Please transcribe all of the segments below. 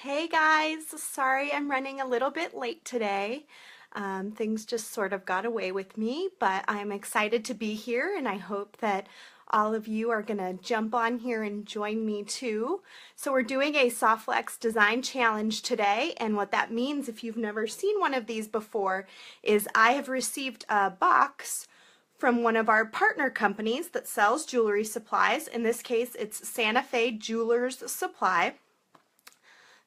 Hey guys, sorry I'm running a little bit late today. Things just sort of got away with me, but I'm excited to be here and I hope that all of you are going to jump on here and join me too. So we're doing a Softflex design challenge today, and what that means, if you've never seen one of these before, is I have received a box from one of our partner companies that sells jewelry supplies. In this case, it's Santa Fe Jewelers Supply.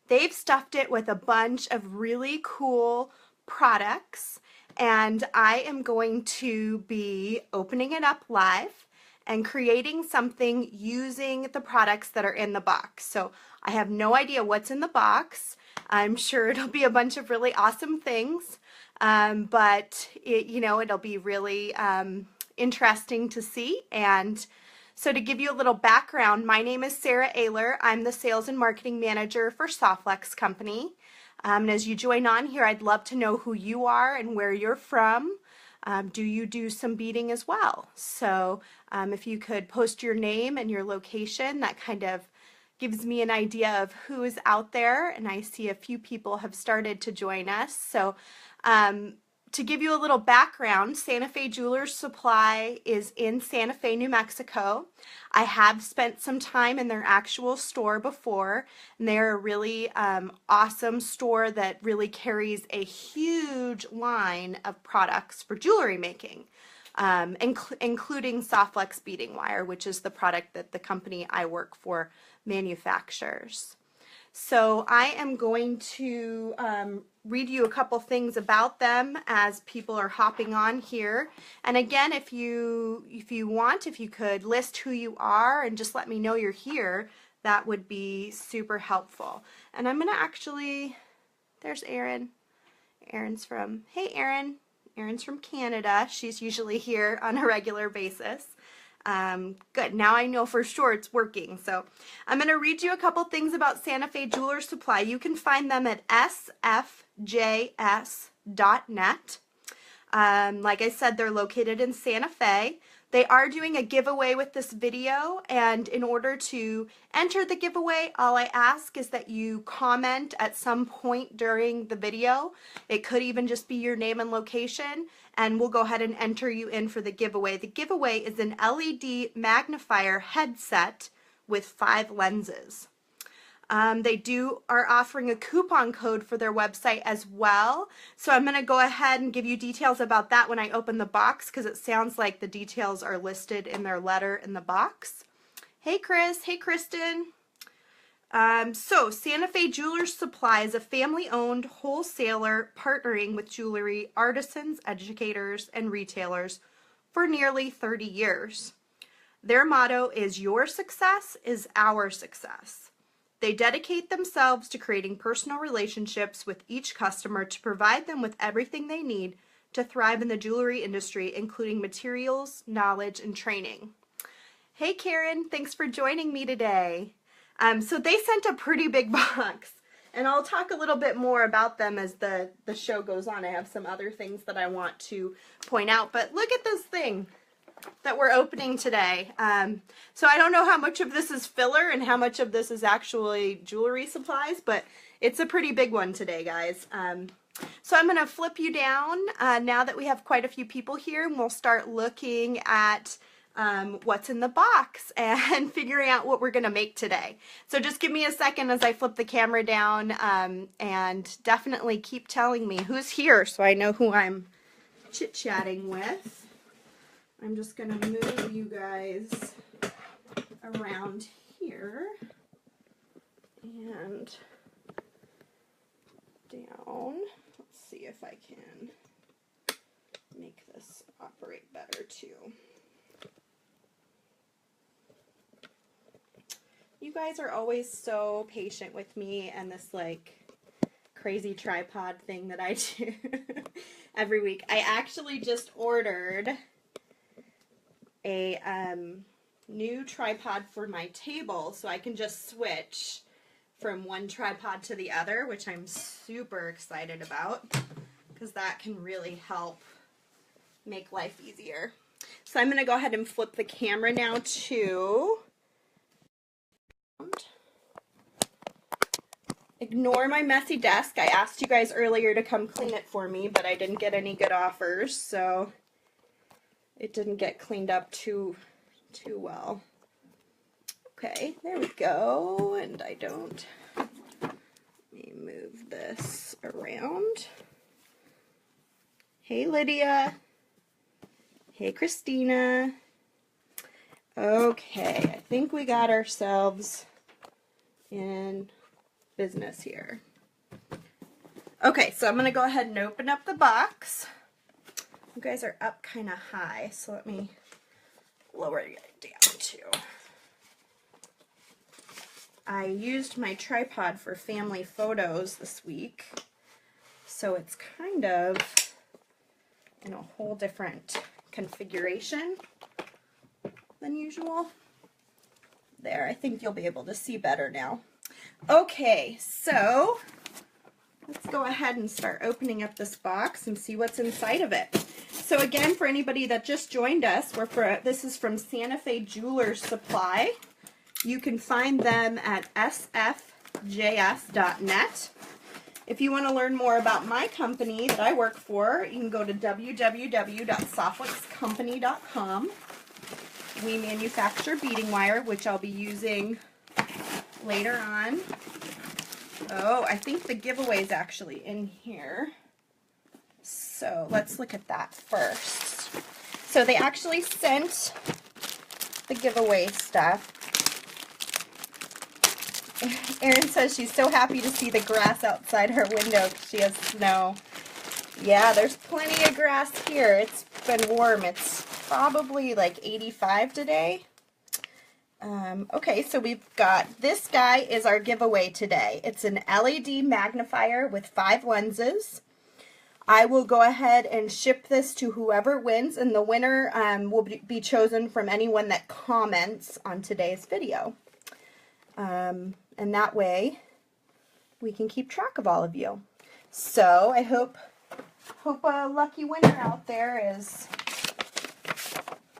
They've stuffed it with a bunch of really cool products, and I am going to be opening it up live and creating something using the products that are in the box. So I have no idea what's in the box. I'm sure it'll be a bunch of really awesome things, but it'll be really interesting to see. And so to give you a little background, my name is Sara Oehler. I'm the Sales and Marketing Manager for Softflex Company. And as you join on here, I'd love to know who you are and where you're from. Do you do some beading as well? So if you could post your name and your location, that kind of gives me an idea of who is out there. And I see a few people have started to join us. So to give you a little background, Santa Fe Jewelers Supply is in Santa Fe, New Mexico. I have spent some time in their actual store before, and they're a really awesome store that really carries a huge line of products for jewelry making, including Softflex beading wire, which is the product that the company I work for manufactures. So I am going to read you a couple things about them as people are hopping on here. And again, if you could list who you are and just let me know you're here, that would be super helpful. And I'm going to actually, there's Erin. Erin's from, hey Erin. Erin's from Canada. She's usually here on a regular basis. Good, now I know for sure it's working. So I'm going to read you a couple things about Santa Fe Jeweler Supply. You can find them at sfjs.net. Like I said, they're located in Santa Fe. They are doing a giveaway with this video, and in order to enter the giveaway, all I ask is that you comment at some point during the video. It could even just be your name and location, and we'll go ahead and enter you in for the giveaway. The giveaway is an LED magnifier headset with 5 lenses. They are offering a coupon code for their website as well. So I'm going to go ahead and give you details about that when I open the box, because it sounds like the details are listed in their letter in the box. Hey Chris, hey Kristen. So Santa Fe Jewelers Supply is a family-owned wholesaler partnering with jewelry artisans, educators, and retailers for nearly 30 years. Their motto is, "Your success is our success." They dedicate themselves to creating personal relationships with each customer to provide them with everything they need to thrive in the jewelry industry, including materials, knowledge, and training. Hey Karen, thanks for joining me today. So they sent a pretty big box, and I'll talk a little bit more about them as the show goes on. I have some other things that I want to point out, but look at this thing that we're opening today. So I don't know how much of this is filler and how much of this is actually jewelry supplies, but it's a pretty big one today, guys. So I'm going to flip you down now that we have quite a few people here, and we'll start looking at what's in the box and figuring out what we're going to make today. So just give me a second as I flip the camera down, and definitely keep telling me who's here so I know who I'm chit-chatting with. I'm just going to move you guys around here and down. Let's see if I can make this operate better too. You guys are always so patient with me and this like crazy tripod thing that I do every week. I actually just ordered a new tripod for my table so I can just switch from one tripod to the other, which I'm super excited about because that can really help make life easier. So I'm going to go ahead and flip the camera now too. Ignore my messy desk. I asked you guys earlier to come clean it for me, but I didn't get any good offers, so it didn't get cleaned up too well. Okay, there we go. And let me move this around. Hey, Lydia. Hey, Christina. Okay, I think we got ourselves in business here. Okay, so I'm going to go ahead and open up the box. You guys are up kind of high, so let me lower it down too. I used my tripod for family photos this week, so it's kind of in a whole different configuration than usual. There, I think you'll be able to see better now. Okay, so let's go ahead and start opening up this box and see what's inside of it. So again, for anybody that just joined us, this is from Santa Fe Jewelers Supply. You can find them at sfjs.net. If you want to learn more about my company that I work for, you can go to www.softwixcompany.com. We manufacture beading wire, which I'll be using later on. Oh, I think the giveaway is actually in here. So let's look at that first. So they actually sent the giveaway stuff. Erin says she's so happy to see the grass outside her window because she has snow. Yeah, there's plenty of grass here. It's been warm. It's probably like 85 today. Okay, so we've got, this guy is our giveaway today. It's an LED magnifier with 5 lenses. I will go ahead and ship this to whoever wins, and the winner will be chosen from anyone that comments on today's video. And that way we can keep track of all of you. So I hope a lucky winner out there is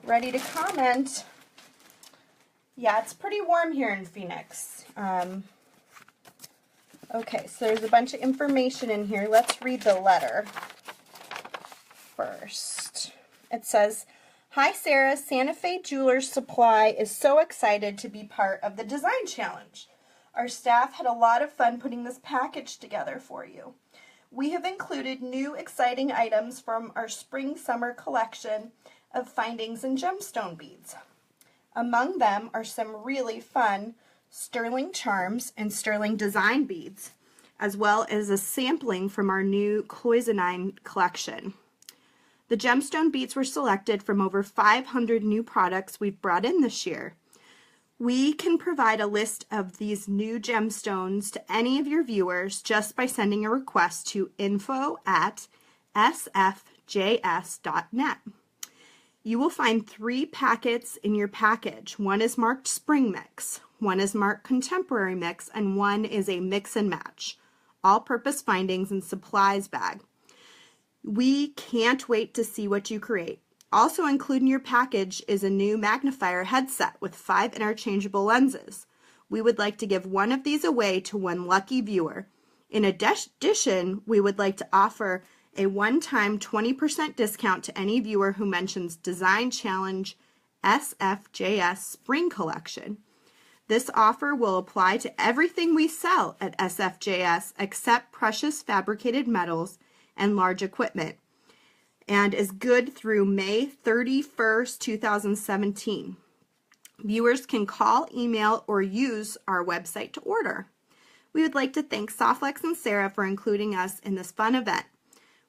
ready to comment. Yeah, it's pretty warm here in Phoenix. Okay, so there's a bunch of information in here. Let's read the letter first. It says, "Hi Sarah, Santa Fe Jewelers Supply is so excited to be part of the design challenge. Our staff had a lot of fun putting this package together for you. We have included new exciting items from our spring-summer collection of findings and gemstone beads. Among them are some really fun sterling charms and sterling design beads, as well as a sampling from our new cloisonine collection. The gemstone beads were selected from over 500 new products we've brought in this year. We can provide a list of these new gemstones to any of your viewers just by sending a request to info@sfjs.net. You will find 3 packets in your package. One is marked Spring Mix, one is marked Contemporary Mix, and one is a Mix and Match, all-purpose findings and supplies bag. We can't wait to see what you create. Also included in your package is a new magnifier headset with 5 interchangeable lenses. We would like to give one of these away to one lucky viewer. In addition, we would like to offer a one-time 20% discount to any viewer who mentions Design Challenge SFJS Spring Collection. This offer will apply to everything we sell at SFJS except precious fabricated metals and large equipment, and is good through May 31st, 2017. Viewers can call, email, or use our website to order. We would like to thank Softlex and Sarah for including us in this fun event.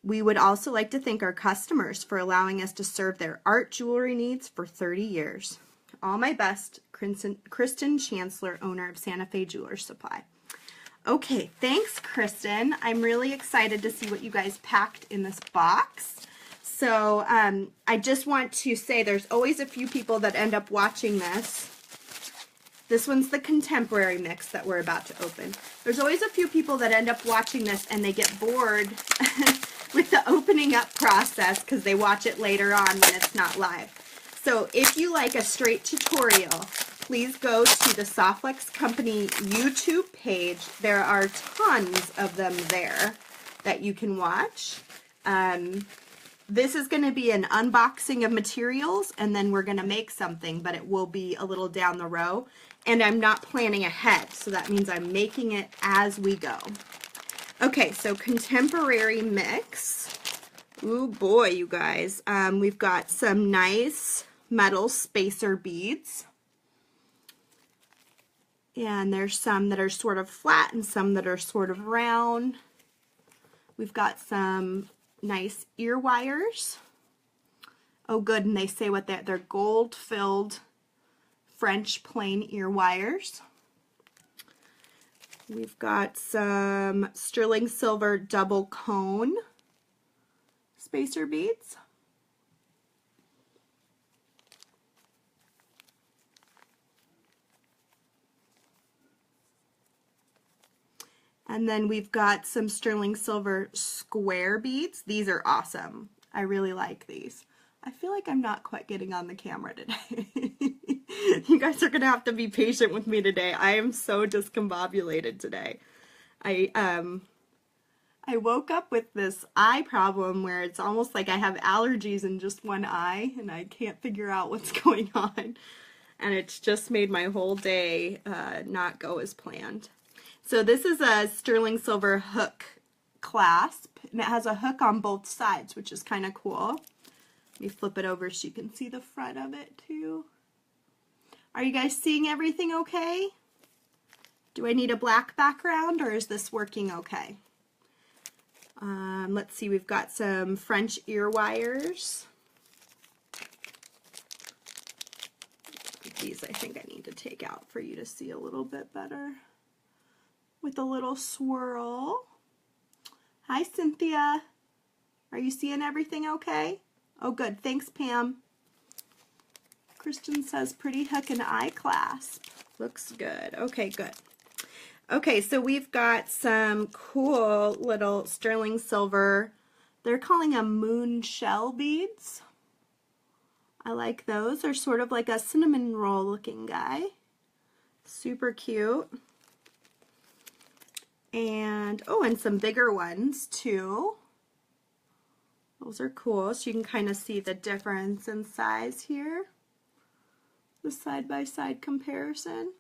We would also like to thank our customers for allowing us to serve their art jewelry needs for 30 years. All my best, Kristen Chancellor, owner of Santa Fe Jewelers Supply." Okay, thanks, Kristen. I'm really excited to see what you guys packed in this box. So I just want to say there's always a few people that end up watching this. This one's the Contemporary Mix that we're about to open. There's always a few people that end up watching this and they get bored with the opening up process because they watch it later on when it's not live. So if you like a straight tutorial, please go to the Softflex Company YouTube page. There are tons of them there that you can watch. This is going to be an unboxing of materials, and then we're going to make something, but it will be a little down the row. And I'm not planning ahead, so that means I'm making it as we go. Okay, so contemporary mix. Ooh boy, you guys. We've got some nice metal spacer beads. And there's some that are sort of flat and some that are sort of round. We've got some nice ear wires. Oh good, and they say what they're gold-filled French plain ear wires. We've got some sterling silver double cone spacer beads. And then we've got some sterling silver square beads. These are awesome. I really like these. I feel like I'm not quite getting on the camera today. You guys are going to have to be patient with me today. I am so discombobulated today. I woke up with this eye problem where it's almost like I have allergies in just one eye and I can't figure out what's going on. And it's just made my whole day not go as planned. So this is a sterling silver hook clasp, and it has a hook on both sides, which is kind of cool. Let me flip it over so you can see the front of it too. Are you guys seeing everything okay? Do I need a black background, or is this working okay? Let's see, we've got some French ear wires. These I think I need to take out for you to see a little bit better. With a little swirl. Hi, Cynthia. Are you seeing everything okay? Oh, good. Thanks, Pam. Kristen says pretty hook and eye clasp. Looks good. Okay, good. Okay, so we've got some cool little sterling silver. They're calling them moon shell beads. I like those. They're sort of like a cinnamon roll looking guy. Super cute. And, oh, and some bigger ones too. Those are cool, so you can kind of see the difference in size here. The side-by-side comparison.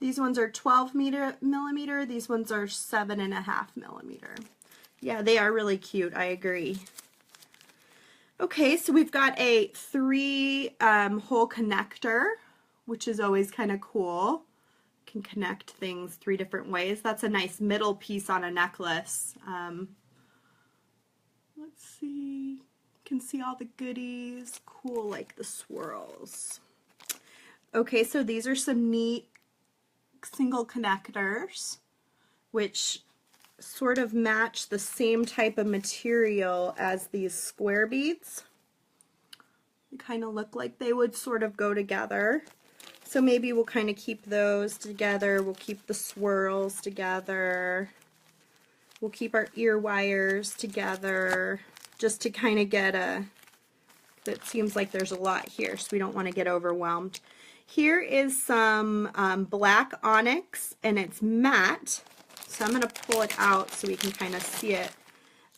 These ones are 12 millimeter, these ones are 7.5 millimeter. Yeah, they are really cute, I agree. Okay, so we've got a 3-hole connector, which is always kind of cool. Can connect things 3 different ways. That's a nice middle piece on a necklace. Let's see. You can see all the goodies. Cool, like the swirls. Okay, so these are some neat single connectors, which sort of match the same type of material as these square beads. They kind of look like they would sort of go together. So maybe we'll kind of keep those together. We'll keep the swirls together. We'll keep our ear wires together just to kind of get a, it seems like there's a lot here, so we don't want to get overwhelmed. Here is some black onyx, and it's matte. So I'm going to pull it out so we can kind of see it.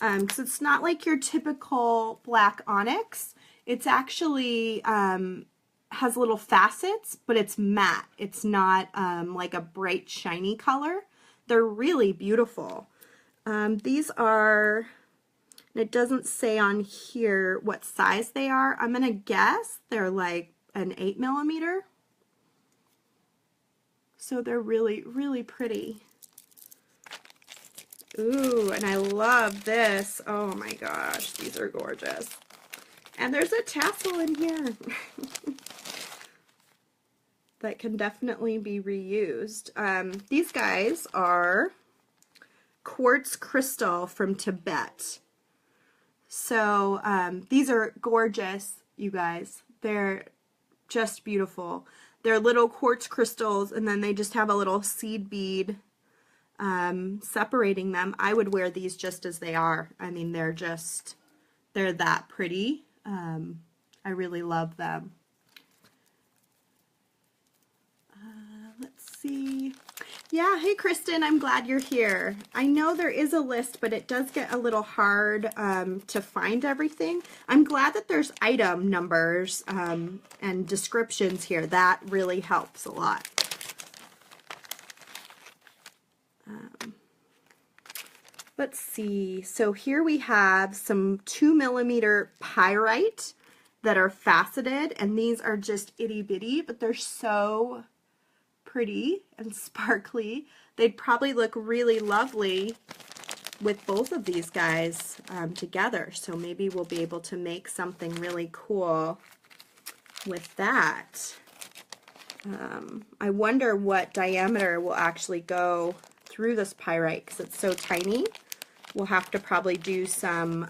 Because it's not like your typical black onyx. It's actually has little facets, but it's matte. It's not like a bright shiny color. They're really beautiful. These are, it doesn't say on here what size they are. I'm gonna guess they're like an 8 millimeter. So they're really, really pretty. Ooh, and I love this. Oh my gosh, these are gorgeous. And there's a tassel in here. That can definitely be reused. These guys are quartz crystal from Tibet. So these are gorgeous, you guys. They're just beautiful. They're little quartz crystals, and then they just have a little seed bead separating them. I would wear these just as they are. I mean, they're that pretty. I really love them. see. Yeah, hey Kristen, I'm glad you're here. I know there is a list, but it does get a little hard to find everything. I'm glad that there's item numbers and descriptions here. That really helps a lot. Let's see. So here we have some 2mm pyrite that are faceted, and these are just itty bitty, but they're so pretty and sparkly. They'd probably look really lovely with both of these guys together. So maybe we'll be able to make something really cool with that. I wonder what diameter will actually go through this pyrite because it's so tiny. We'll have to probably do some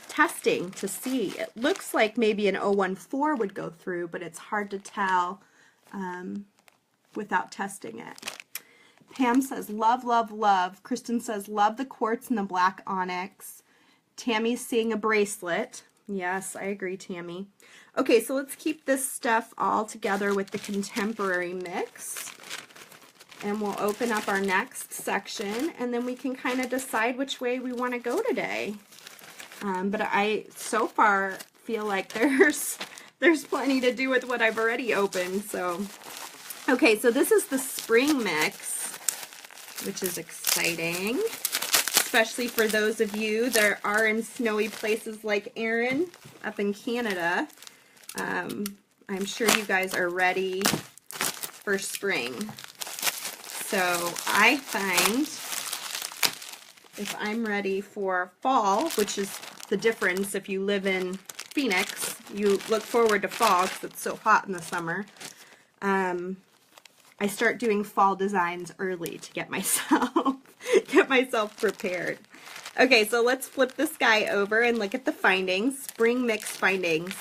testing to see. It looks like maybe an 014 would go through, but it's hard to tell without testing it. Pam says, love, love, love. Kristen says, love the quartz and the black onyx. Tammy's seeing a bracelet. Yes, I agree, Tammy. Okay, so let's keep this stuff all together with the contemporary mix. And we'll open up our next section, and then we can kind of decide which way we want to go today. But I, so far, feel like there's plenty to do with what I've already opened. So, okay, so this is the spring mix, which is exciting, especially for those of you that are in snowy places like Erin up in Canada. I'm sure you guys are ready for spring. So I find if I'm ready for fall, which is the difference if you live in Phoenix, you look forward to fall because it's so hot in the summer. I start doing fall designs early to get myself prepared. Okay, so let's flip this guy over and look at the findings. Spring mix findings.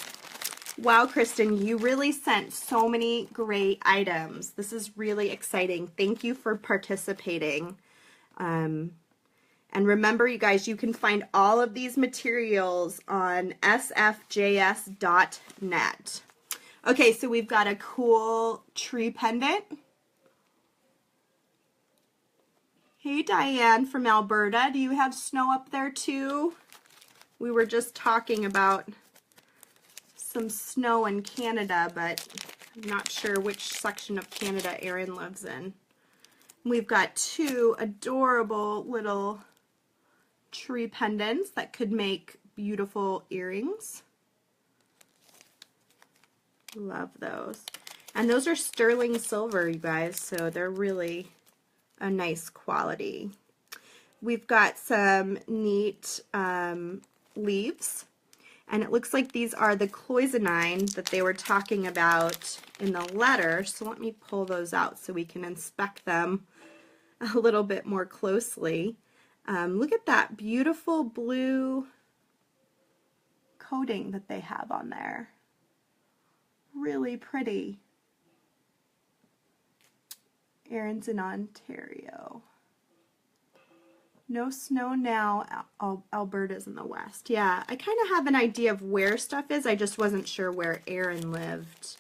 Wow, Kristen, you really sent so many great items. This is really exciting. Thank you for participating. And remember, you guys, you can find all of these materials on sfjs.net. Okay, so we've got a cool tree pendant. Hey, Diane from Alberta. Do you have snow up there too? We were just talking about some snow in Canada, but I'm not sure which section of Canada Erin lives in. We've got two adorable little tree pendants that could make beautiful earrings. Love those. And those are sterling silver, you guys, so they're really a nice quality. We've got some neat leaves, and it looks like these are the cloisonine that they were talking about in the letter. So let me pull those out so we can inspect them a little bit more closely. Look at that beautiful blue coating that they have on there. Really pretty. Erin's in Ontario. No snow now. Alberta's in the west. Yeah, I kind of have an idea of where stuff is. I just wasn't sure where Erin lived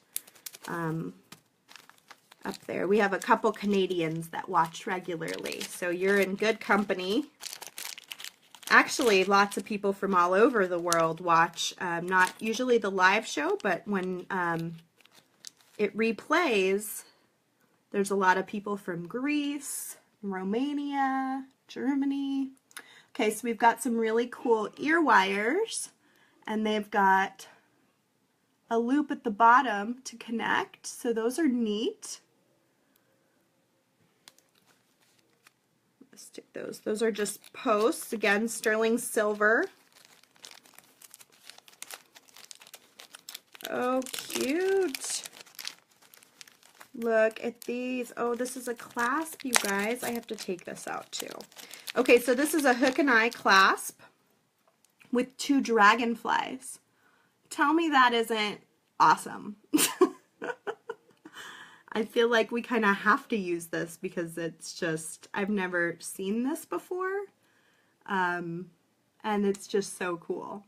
up there. We have a couple Canadians that watch regularly, so you're in good company. Actually, lots of people from all over the world watch, not usually the live show, but when it replays, there's a lot of people from Greece, Romania, Germany. Okay, so we've got some really cool ear wires, and they've got a loop at the bottom to connect, so those are neat. Let's stick those. Those are just posts, again, sterling silver. Oh, cute. Look at these. Oh, this is a clasp, you guys. I have to take this out too. Okay, so this is a hook and eye clasp with two dragonflies. Tell me that isn't awesome. I feel like we kind of have to use this because it's just, I've never seen this before. And it's just so cool.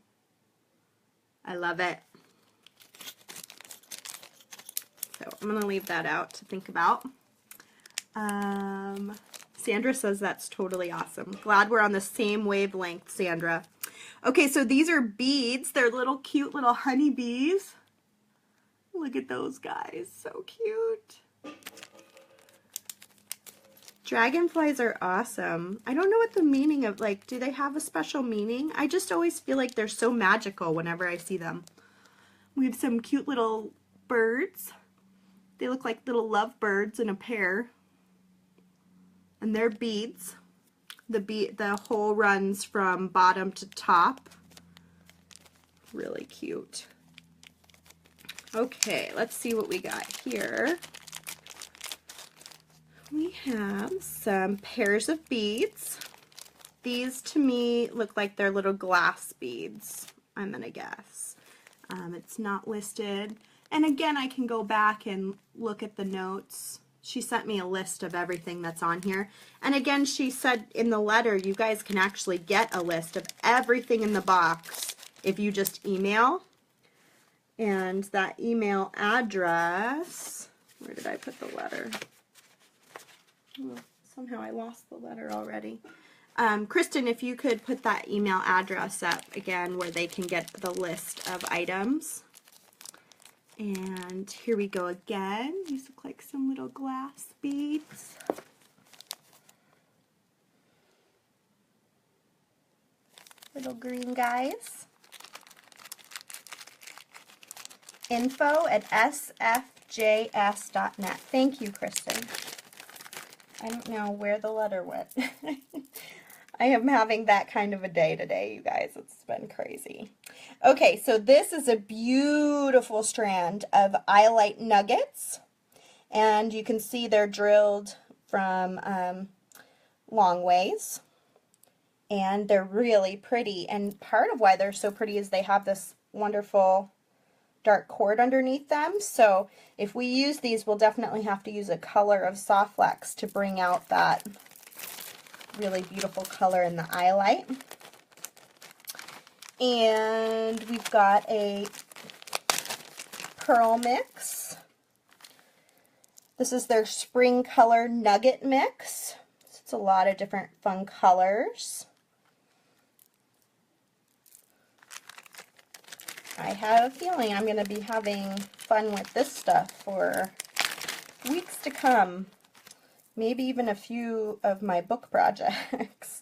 I love it. So I'm going to leave that out to think about. Sandra says that's totally awesome. Glad we're on the same wavelength, Sandra. Okay, so these are beads. They're little cute little honeybees. Look at those guys. So cute. Dragonflies are awesome. I don't know what the meaning of, like, do they have a special meaning? I just always feel like they're so magical whenever I see them. We have some cute little birds. They look like little lovebirds in a pair. And they're beads. The hole runs from bottom to top. Really cute. Okay, let's see what we got here. We have some pairs of beads. These to me look like they're little glass beads, I'm gonna guess. It's not listed. And again, I can go back and look at the notes. She sent me a list of everything that's on here. And again, she said in the letter, you guys can actually get a list of everything in the box if you just email. And that email address, where did I put the letter? Oh, somehow I lost the letter already. Kristen, if you could put that email address up again where they can get the list of items. And here we go again. These look like some little glass beads. Little green guys. info@sfjs.net. Thank you, Kristen. I don't know where the letter went. I am having that kind of a day today, you guys. It's been crazy. Okay, so this is a beautiful strand of eyelite nuggets. And you can see they're drilled from long ways. And they're really pretty. And part of why they're so pretty is they have this wonderful dark cord underneath them. So if we use these, we'll definitely have to use a color of Soft Flex to bring out that really beautiful color in the eyelight. And we've got a pearl mix. This is their spring color nugget mix. So it's a lot of different fun colors. I have a feeling I'm going to be having fun with this stuff for weeks to come. Maybe even a few of my book projects.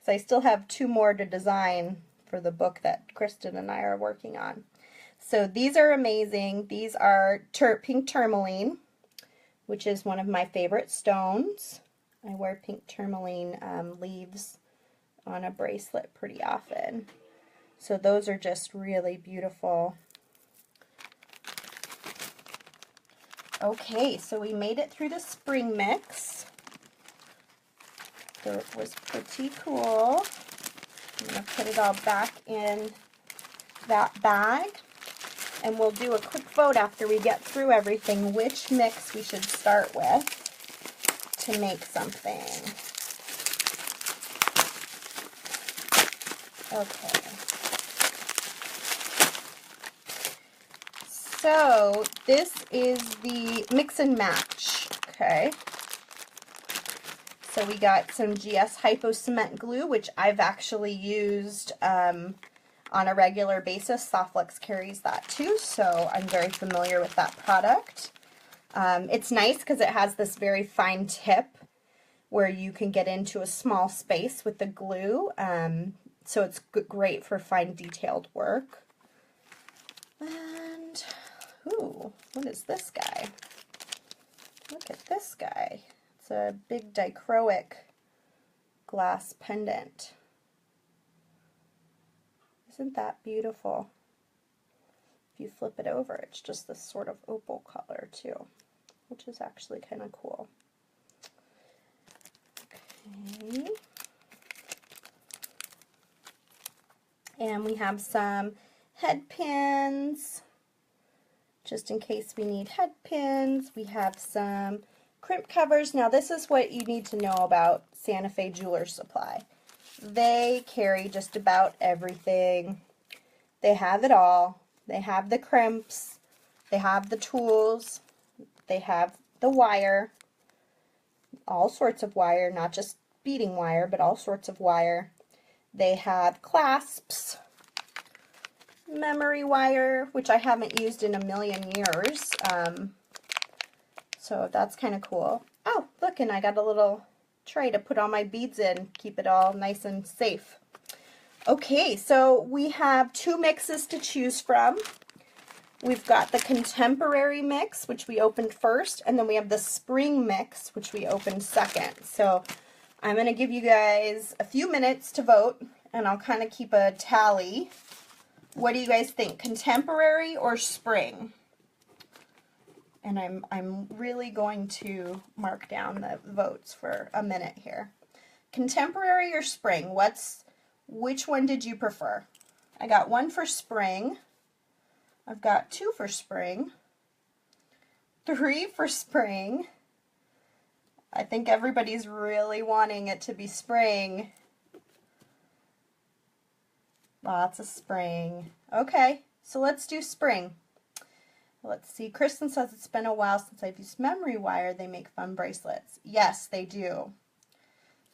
So I still have 2 more to design for the book that Kristen and I are working on. So these are amazing. These are pink tourmaline, which is one of my favorite stones. I wear pink tourmaline leaves on a bracelet pretty often. So those are just really beautiful. Okay, so we made it through the spring mix. So it was pretty cool. I'm going to put it all back in that bag. And we'll do a quick vote after we get through everything, which mix we should start with to make something. Okay. So this is the mix and match, okay? So we got some GS Hypo Cement Glue, which I've actually used on a regular basis. Soft Flex carries that too, so I'm very familiar with that product. It's nice because it has this very fine tip where you can get into a small space with the glue, so it's great for fine detailed work. And ooh, what is this guy? Look at this guy. It's a big dichroic glass pendant. Isn't that beautiful? If you flip it over, it's just this sort of opal color too, which is actually kind of cool. Okay. And we have some head pins. Just in case we need head pins. We have some crimp covers. Now this is what you need to know about Santa Fe Jeweler Supply. They carry just about everything. They have it all. They have the crimps. They have the tools. They have the wire, all sorts of wire, not just beading wire, but all sorts of wire. They have clasps, memory wire, which I haven't used in a million years. So that's kind of cool. Oh, look, and I got a little tray to put all my beads in, keep it all nice and safe. Okay, so we have 2 mixes to choose from. We've got the contemporary mix, which we opened first, and then we have the spring mix, which we opened second. So I'm going to give you guys a few minutes to vote, and I'll kind of keep a tally. What do you guys think, contemporary or spring? And I'm really going to mark down the votes for a minute here. Contemporary or spring? Which one did you prefer? I got 1 for spring. I've got 2 for spring. 3 for spring. I think everybody's really wanting it to be spring. Lots of spring. Okay, so let's do spring. Let's see. Kristen says it's been a while since I've used memory wire. They make fun bracelets. Yes, they do.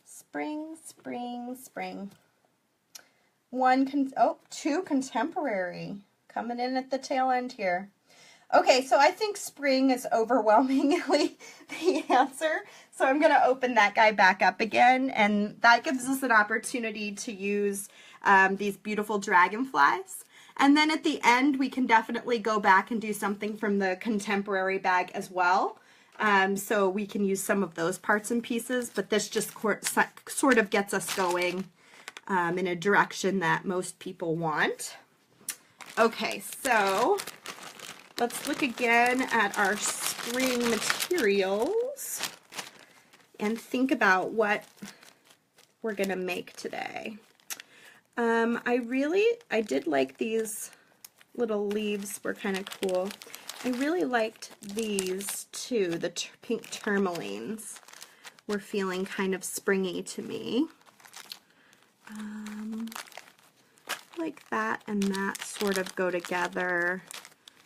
Spring, spring, spring. 2 contemporary. Coming in at the tail end here. Okay, so I think spring is overwhelmingly the answer. So I'm going to open that guy back up again, and that gives us an opportunity to use these beautiful dragonflies. And then at the end, we can definitely go back and do something from the contemporary bag as well. So we can use some of those parts and pieces, but this just sort of gets us going in a direction that most people want. Okay, so let's look again at our spring materials and think about what we're going to make today. I did like these little leaves, were kind of cool. I really liked these too, the pink tourmalines were feeling kind of springy to me. Like that and that sort of go together,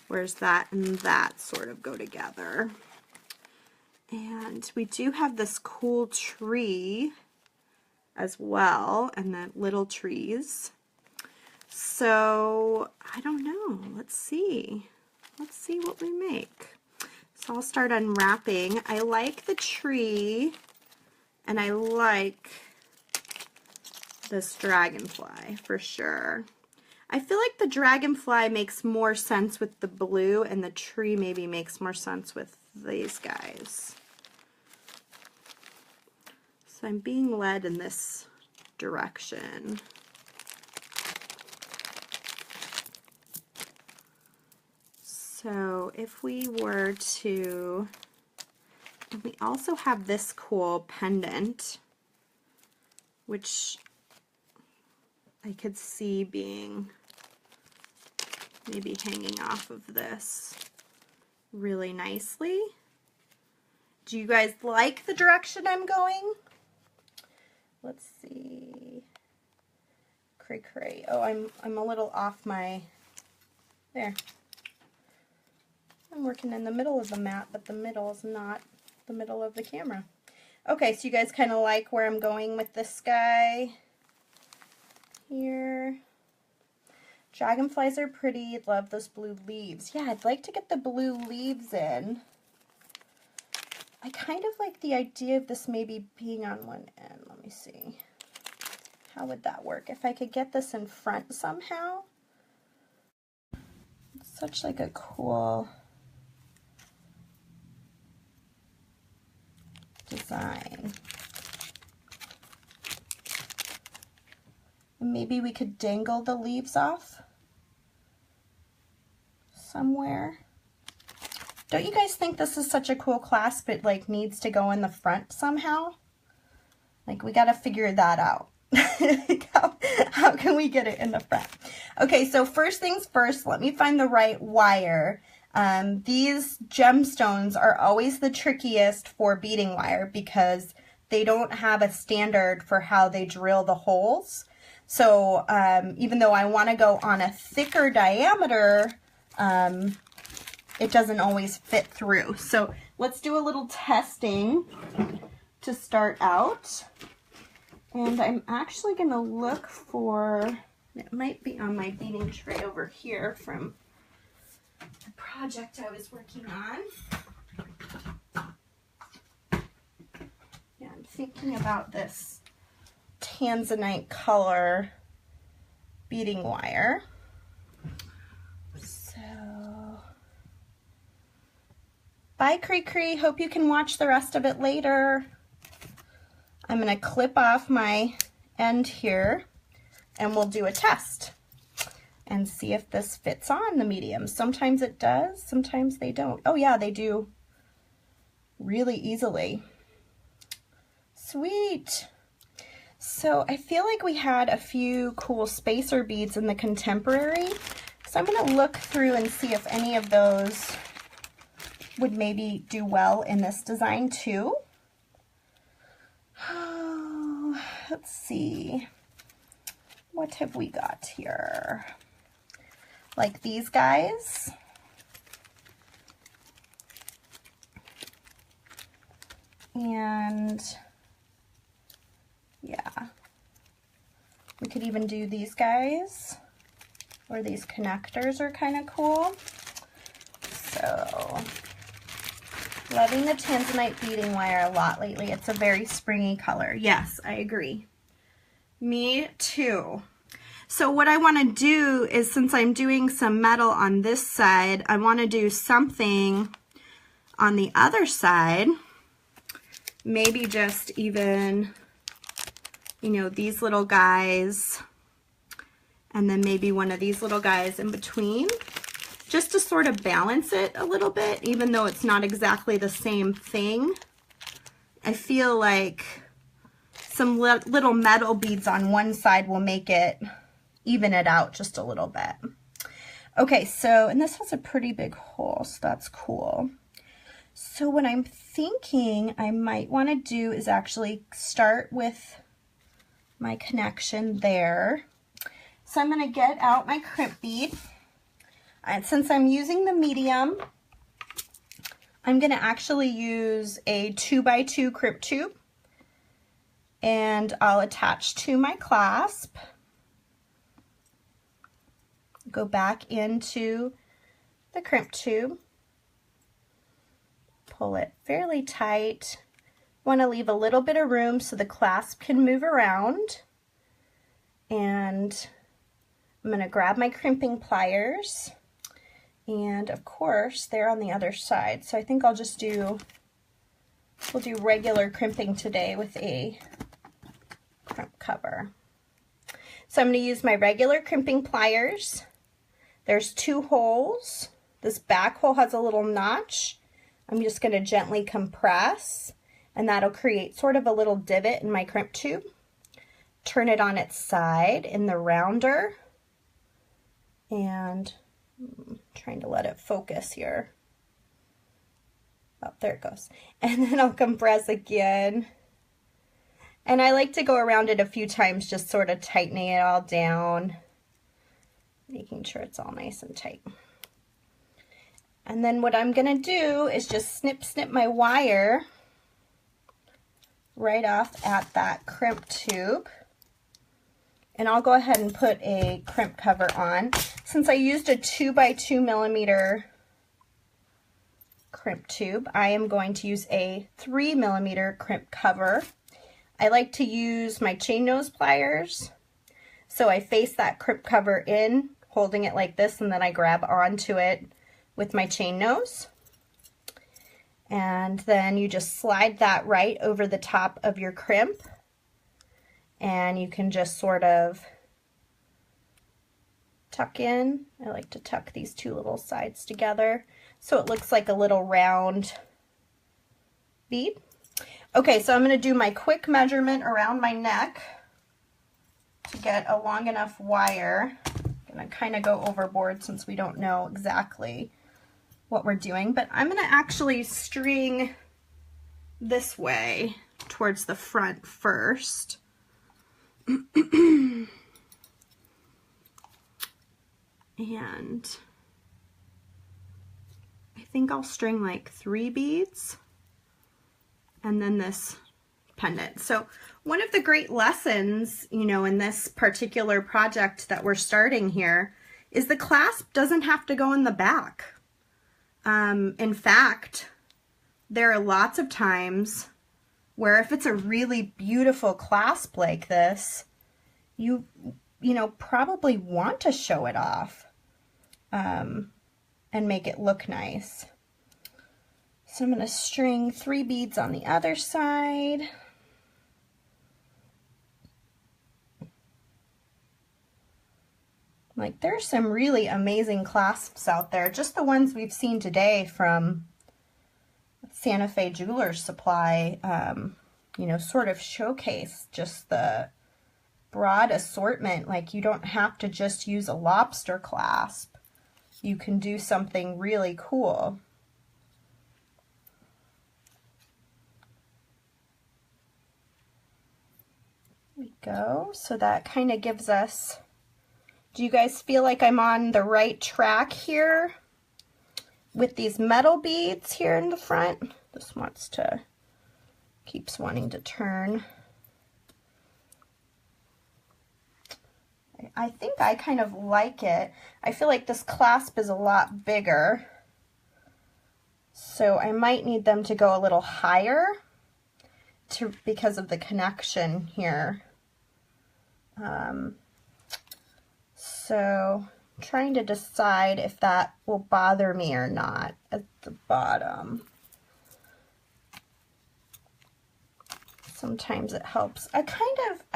whereas that and that sort of go together. And we do have this cool tree as well, and the little trees. So I don't know, let's see what we make. So I'll start unwrapping. I like the tree, and I like this dragonfly for sure. I feel like the dragonfly makes more sense with the blue, and the tree maybe makes more sense with these guys. So I'm being led in this direction. So if we were to, and we also have this cool pendant, which I could see being maybe hanging off of this really nicely. Do you guys like the direction I'm going? Let's see. Cray cray. Oh, I'm a little off my, there. I'm working in the middle of the mat, but the middle is not the middle of the camera. Okay, so you guys kind of like where I'm going with this guy here. Dragonflies are pretty. Love those blue leaves. Yeah, I'd like to get the blue leaves in. I kind of like the idea of this maybe being on one end. Let me see. How would that work? If I could get this in front somehow. It's such like a cool design. Maybe we could dangle the leaves off somewhere. Don't you guys think this is such a cool clasp? It like needs to go in the front somehow. Like we got to figure that out. how can we get it in the front? Okay, so first things first, let me find the right wire. These gemstones are always the trickiest for beading wire because they don't have a standard for how they drill the holes. So even though I want to go on a thicker diameter it doesn't always fit through. So let's do a little testing to start out. And I'm actually going to look for, it might be on my beading tray over here from the project I was working on. Yeah, I'm thinking about this tanzanite color beading wire. So, bye Cree Cree, hope you can watch the rest of it later. I'm going to clip off my end here and we'll do a test and see if this fits on the medium. Sometimes it does, sometimes they don't. Oh yeah, they do really easily. Sweet. So I feel like we had a few cool spacer beads in the contemporary. So I'm going to look through and see if any of those would maybe do well in this design too. Oh, let's see. What have we got here? Like these guys. And yeah, we could even do these guys, or these connectors are kind of cool. So, loving the tanzanite beading wire a lot lately. It's a very springy color. Yes, I agree. Me too. So what I want to do is, since I'm doing some metal on this side, I want to do something on the other side. Maybe just even, you know, these little guys, and then maybe one of these little guys in between, just to sort of balance it a little bit, even though it's not exactly the same thing. I feel like some little metal beads on one side will make it, even it out just a little bit. Okay, so, and this has a pretty big hole, so that's cool. So what I'm thinking I might want to do is actually start with my connection there. So I'm going to get out my crimp bead. And since I'm using the medium, I'm going to actually use a 2x2 crimp tube, and I'll attach to my clasp. Go back into the crimp tube. Pull it fairly tight. Want to leave a little bit of room so the clasp can move around. And I'm going to grab my crimping pliers. And of course, they're on the other side. So I think I'll just we'll do regular crimping today with a crimp cover. So I'm going to use my regular crimping pliers. There's 2 holes. This back hole has a little notch. I'm just going to gently compress, and that'll create sort of a little divot in my crimp tube. Turn it on its side in the rounder, and I'm trying to let it focus here. Oh, there it goes. And then I'll compress again. And I like to go around it a few times, just sort of tightening it all down, making sure it's all nice and tight. And then what I'm going to do is just snip my wire right off at that crimp tube. And I'll go ahead and put a crimp cover on. Since I used a 2x2 millimeter crimp tube, I am going to use a 3 millimeter crimp cover. I like to use my chain nose pliers. So I face that crimp cover in, holding it like this, and then I grab onto it with my chain nose. And then you just slide that right over the top of your crimp, and you can just sort of tuck in. I like to tuck these 2 little sides together so it looks like a little round bead. Okay, so I'm going to do my quick measurement around my neck to get a long enough wire. I'm going to kind of go overboard since we don't know exactly what we're doing, but I'm going to actually string this way towards the front first. And I think I'll string like 3 beads and then this pendant. So one of the great lessons, you know, in this particular project that we're starting here is the clasp doesn't have to go in the back. In fact, there are lots of times where if it's a really beautiful clasp like this, you know, probably want to show it off and make it look nice. So I'm going to string 3 beads on the other side. Like, there's some really amazing clasps out there, just the ones we've seen today from Santa Fe Jewelers Supply, you know, sort of showcase just the broad assortment. Like, you don't have to just use a lobster clasp. You can do something really cool. There we go. So that kind of gives us, do you guys feel like I'm on the right track here with these metal beads here in the front? This keeps wanting to turn. I think I kind of like it. I feel like this clasp is a lot bigger, so I might need them to go a little higher because of the connection here. So I'm trying to decide if that will bother me or not at the bottom. Sometimes it helps. I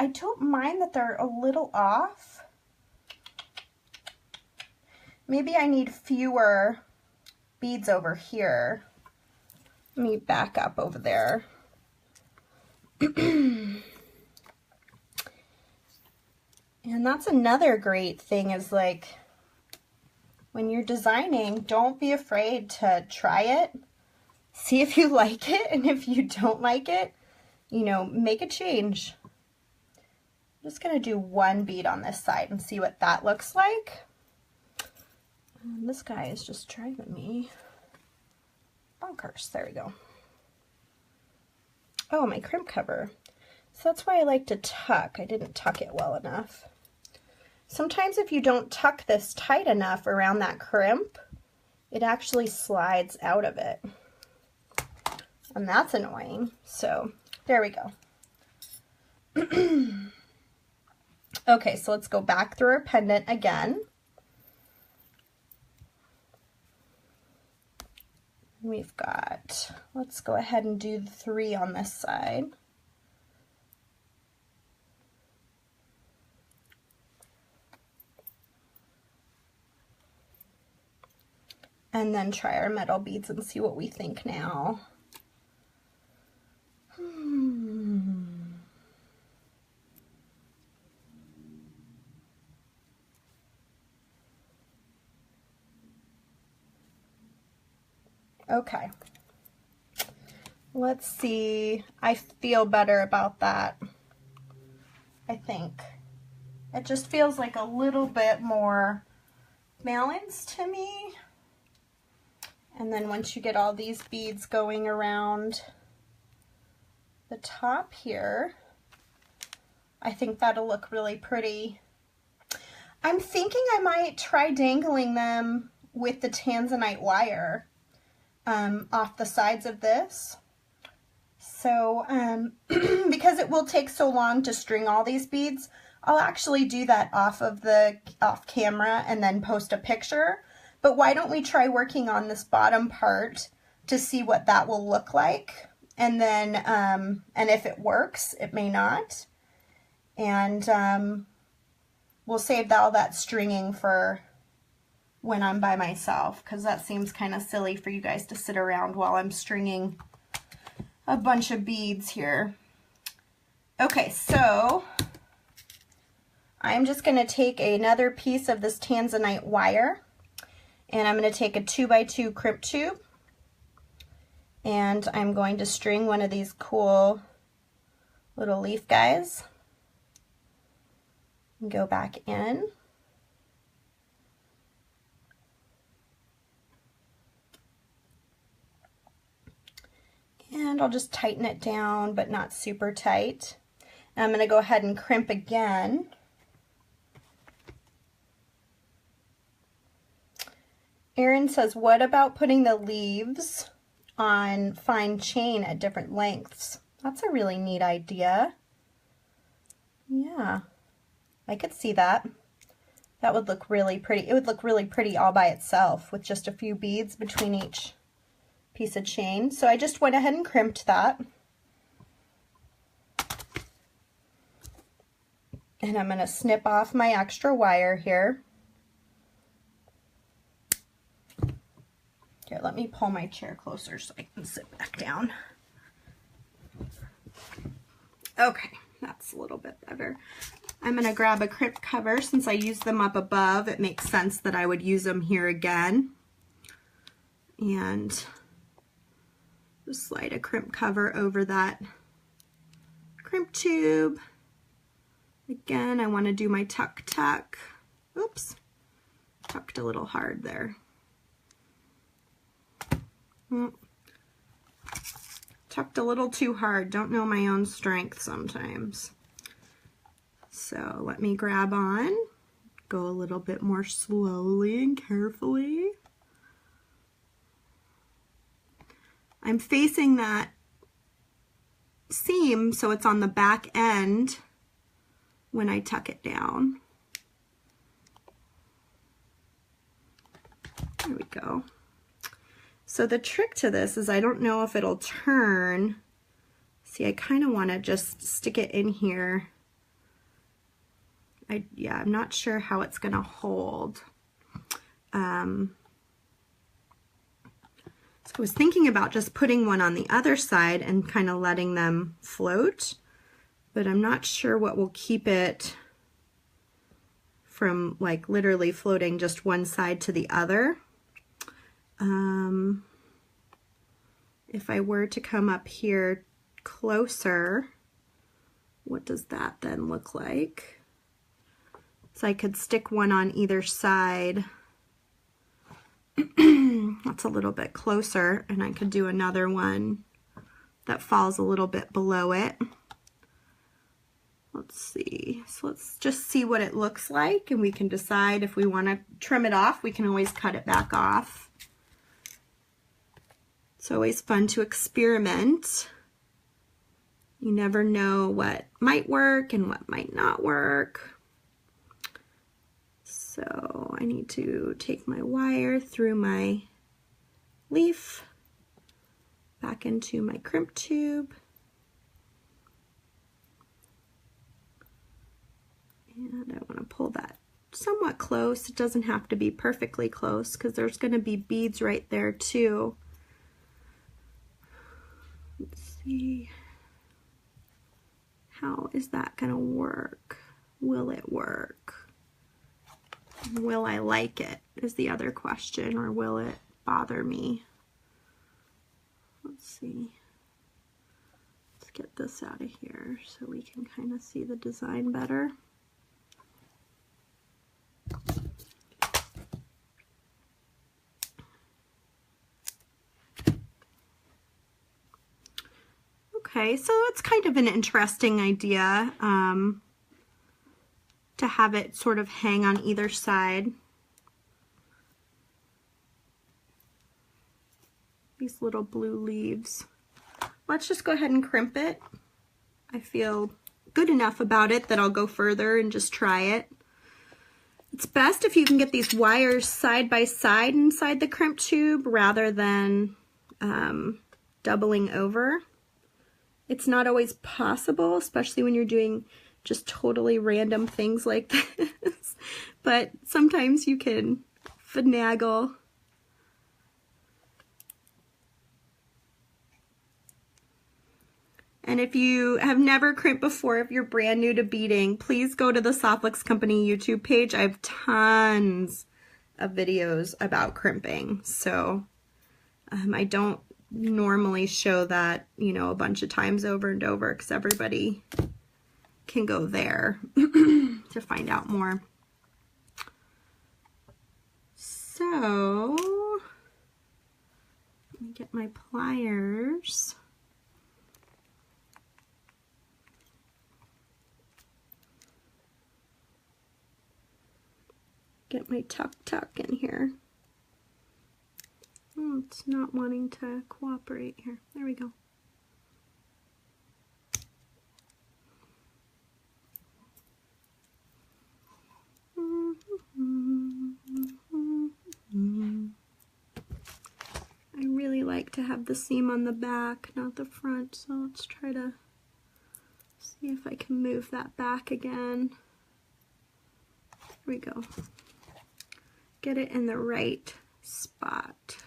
don't mind that they're a little off. Maybe I need fewer beads over here. Let me back up over there. And that's another great thing is, like, when you're designing, don't be afraid to try it. See if you like it, and if you don't like it, you know, make a change. I'm just going to do 1 bead on this side and see what that looks like. And this guy is just driving me bonkers. There we go. Oh, my crimp cover. So that's why I like to tuck. I didn't tuck it well enough. Sometimes if you don't tuck this tight enough around that crimp, it actually slides out of it. And that's annoying. So there we go. Okay, so let's go back through our pendant again. We've got, let's go ahead and do the 3 on this side. And then try our metal beads and see what we think now. Okay. Let's see. I feel better about that. I think. It just feels like a little bit more balanced to me. And then once you get all these beads going around the top here, I think that'll look really pretty. I'm thinking I might try dangling them with the tanzanite wire off the sides of this. So because it will take so long to string all these beads, I'll actually do that off camera and then post a picture. But why don't we try working on this bottom part to see what that will look like? And then, and if it works, it may not. And we'll save all that stringing for when I'm by myself, because that seems kind of silly for you guys to sit around while I'm stringing a bunch of beads here. Okay, so I'm just going to take another piece of this tanzanite wire, and I'm going to take a 2x2 crimp tube, and I'm going to string one of these cool little leaf guys and go back in. And I'll just tighten it down, but not super tight. And I'm going to go ahead and crimp again. Erin says, what about putting the leaves on fine chain at different lengths? That's a really neat idea. Yeah, I could see that. That would look really pretty. It would look really pretty all by itself with just a few beads between each piece of chain. So I just went ahead and crimped that. And I'm going to snip off my extra wire here. Here, let me pull my chair closer so I can sit back down. Okay, that's a little bit better. I'm going to grab a crimp cover. Since I used them up above, it makes sense that I would use them here again. And just slide a crimp cover over that crimp tube. Again, I want to do my tuck tuck. Oops, tucked a little hard there. Tucked a little too hard. Don't know my own strength sometimes. So let me grab on, go a little bit more slowly and carefully. I'm facing that seam so it's on the back end when I tuck it down. There we go. So the trick to this is I don't know if it'll turn. See, I kind of want to just stick it in here. Yeah, I'm not sure how it's going to hold. So I was thinking about just putting one on the other side and kind of letting them float, but I'm not sure what will keep it from like literally floating just one side to the other. If I were to come up here closer, what does that then look like? So I could stick one on either side. That's a little bit closer, and I could do another one that falls a little bit below it. Let's see. So let's just see what it looks like, and we can decide if we want to trim it off. We can always cut it back off. It's always fun to experiment. You never know what might work and what might not work. So I need to take my wire through my leaf, back into my crimp tube. And I want to pull that somewhat close. It doesn't have to be perfectly close because there's going to be beads right there too. Let's see. How is that going to work? Will it work? Will I like it is the other question, or will it bother me? Let's see. Let's get this out of here so we can kind of see the design better. Okay, so it's kind of an interesting idea. To have it sort of hang on either side. These little blue leaves. Let's just go ahead and crimp it. I feel good enough about it that I'll go further and just try it. It's best if you can get these wires side by side inside the crimp tube rather than doubling over. It's not always possible, especially when you're doing just totally random things like this, but sometimes you can finagle. And if you have never crimped before, if you're brand new to beading, please go to the Softflix Company YouTube page. I have tons of videos about crimping, so I don't normally show that, you know, a bunch of times over and over because everybody can go there to find out more. So let me get my pliers. Get my tuck in here. Oh, it's not wanting to cooperate here. There we go. I really like to have the seam on the back, not the front, so let's try to see if I can move that back again. There we go. Get it in the right spot.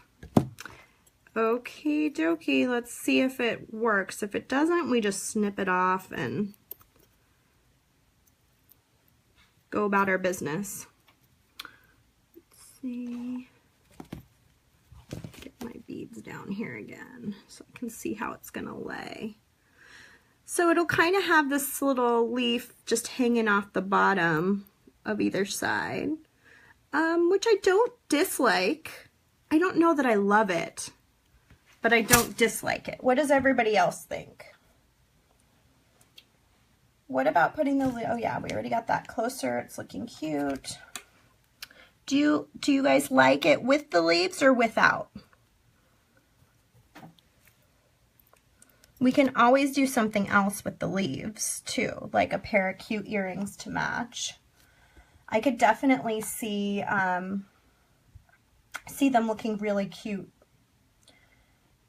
Okie dokie, let's see if it works. If it doesn't, we just snip it off and go about our business. Let's see. Get my beads down here again so I can see how it's gonna lay. So it'll kind of have this little leaf just hanging off the bottom of either side, which I don't dislike. I don't know that I love it, but I don't dislike it. What does everybody else think? What about putting the, oh yeah, we already got that closer. It's looking cute. Do you guys like it with the leaves or without? We can always do something else with the leaves too, like a pair of cute earrings to match. I could definitely see them looking really cute.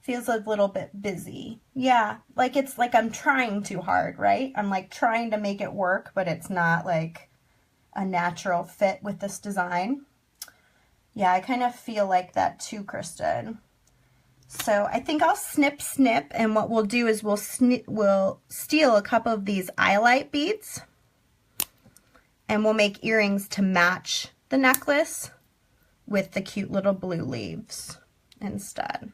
Feels a little bit busy. Yeah, like it's like I'm trying too hard, right? I'm like trying to make it work, but it's not like a natural fit with this design. Yeah, I kind of feel like that too, Kristen. So I think I'll snip, and what we'll do is we'll steal a couple of these eyelight beads, and we'll make earrings to match the necklace with the cute little blue leaves instead.